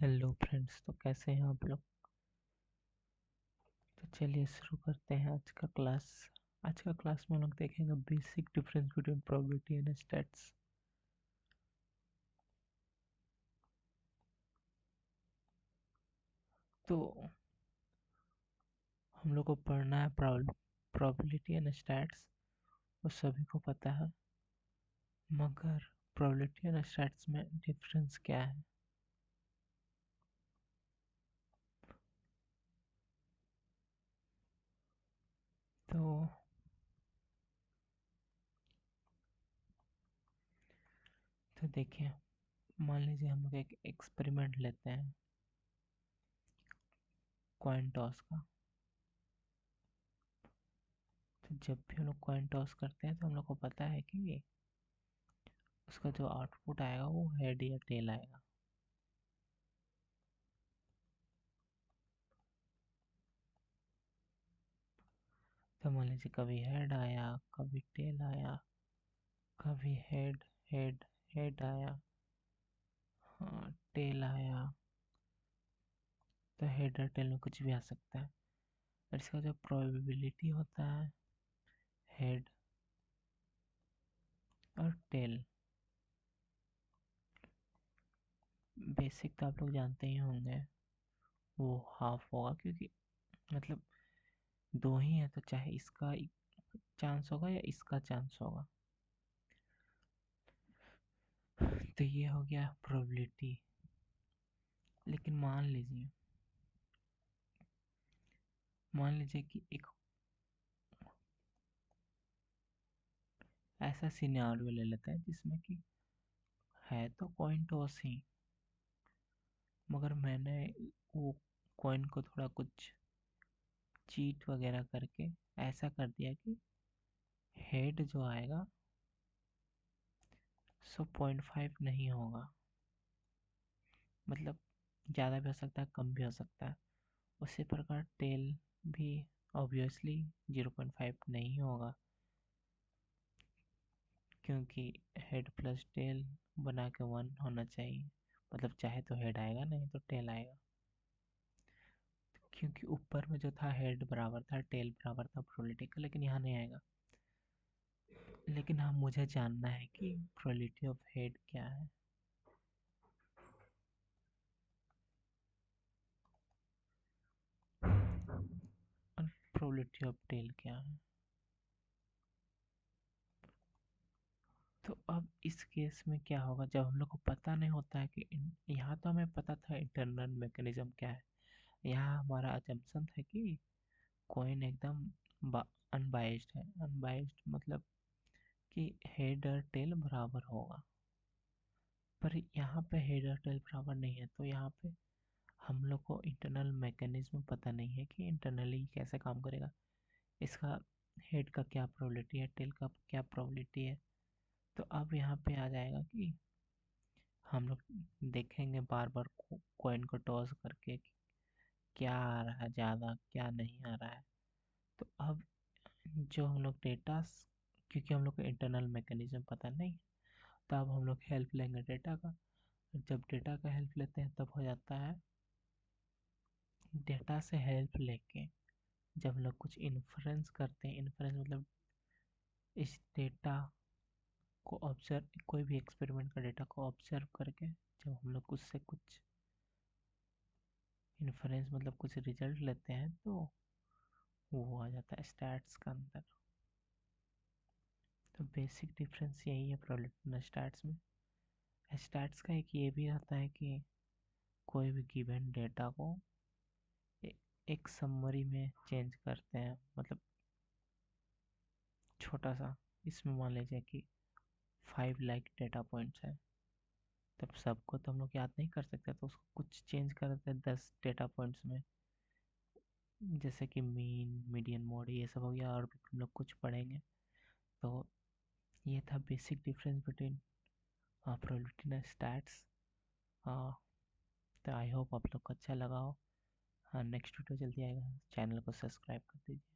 Hello friends, तो कैसे हैं आप लोग। तो चलिए शुरू करते हैं आज का क्लास में हम लोग देखेंगे basic difference between probability and stats. तो हम लोग को पढ़ना है प्रोबेबिलिटी एंड स्टैट्स, वो सभी को पता है। मगर प्रोबेबिलिटी एंड स्टैट्स में डिफरेंस क्या है। तो देखिए, मान लीजिए हम लोग एक एक्सपेरिमेंट लेते हैं कॉइन टॉस का। तो जब भी हम लोग कॉइन टॉस करते हैं तो हम लोग को पता है कि उसका जो आउटपुट आएगा वो हेड या टेल आएगा। तो मान लीजिए कभी हेड आया, कभी टेल आया, कभी हेड हेड हेड आया, हाँ टेल आया। तो हेड और टेल में कुछ भी आ सकता है। और इसका जो प्रोबेबिलिटी होता है हेड और टेल, बेसिक तो आप लोग जानते ही होंगे, वो हाफ होगा, क्योंकि मतलब दो ही है तो चाहे इसका चांस होगा या इसका चांस होगा। तो ये हो गया प्रोबेबिलिटी। लेकिन मान लीजिए कि एक ऐसा सिनेरियो ले लेते हैं जिसमें कि है तो कॉइन टॉस ही, मगर मैंने वो कॉइन को थोड़ा कुछ चीट वगैरह करके ऐसा कर दिया कि हेड जो आएगा 100.5 नहीं होगा। मतलब ज़्यादा भी हो सकता है, कम भी हो सकता है। उसी प्रकार टेल भी ऑब्वियसली 0.5 नहीं होगा, क्योंकि हेड प्लस टेल बना के 1 होना चाहिए। मतलब चाहे तो हेड आएगा, नहीं तो टेल आएगा। क्योंकि ऊपर में जो था हेड बराबर था, टेल बराबर था प्रोबेबिलिटी का, लेकिन यहाँ नहीं आएगा। लेकिन हाँ, मुझे जानना है कि प्रोबेबिलिटी ऑफ हेड क्या है और प्रोबेबिलिटी ऑफ टेल क्या है। तो अब इस केस में क्या होगा, जब हम लोग को पता नहीं होता है कि यहाँ तो हमें पता था इंटरनल मैकेनिज्म क्या है। यहाँ हमारा अजम्पशन था कि कॉइन एकदम अनबाइस्ड है। अनबाइस्ड मतलब कि हेड और टेल बराबर होगा। पर यहाँ पे हेड और टेल बराबर नहीं है, तो यहाँ पे हम लोग को इंटरनल मैकेनिज्म पता नहीं है कि इंटरनली कैसे काम करेगा। इसका हेड का क्या प्रोबेबिलिटी है, टेल का क्या प्रोबेबिलिटी है। तो अब यहाँ पे आ जाएगा कि हम लोग देखेंगे बार बार कॉइन को टॉस करके कि क्या आ रहा है ज़्यादा, क्या नहीं आ रहा है। तो अब जो हम लोग डेटा, क्योंकि हम लोग को इंटरनल मैकेनिज्म पता नहीं, तो अब हम लोग हेल्प लेंगे डेटा का। जब डेटा का हेल्प लेते हैं तब हो जाता है, डेटा से हेल्प लेके जब हम लोग कुछ इन्फ्रेंस करते हैं। इन्फ्रेंस मतलब इस डेटा को ऑब्जर्व, कोई भी एक्सपेरिमेंट का डेटा को ऑब्जर्व करके जब हम लोग उससे कुछ इन्फ्रेंस मतलब कुछ रिजल्ट लेते हैं, तो वो आ जाता है स्टैट्स का अंदर। तो बेसिक डिफरेंस यही है प्रोबेबिलिटी स्टैट्स में। स्टैट्स का एक ये भी रहता है कि कोई भी गिवन डेटा को एक समरी में चेंज करते हैं। मतलब छोटा सा, इसमें मान लीजिए कि 5 लाख डेटा पॉइंट्स हैं। तब सबको तो हम लोग याद नहीं कर सकते, तो उसको कुछ चेंज कर देते हैं 10 डेटा पॉइंट्स में। जैसे कि मीन, मीडियन, मोड, ये सब हो गया, और भी हम लोग कुछ पढ़ेंगे। तो ये था basic difference between probability and stats. तो आई होप आप लोग को अच्छा लगा हो। हाँ, नेक्स्ट वीडियो जल्दी आएगा, चैनल को सब्सक्राइब कर दीजिए।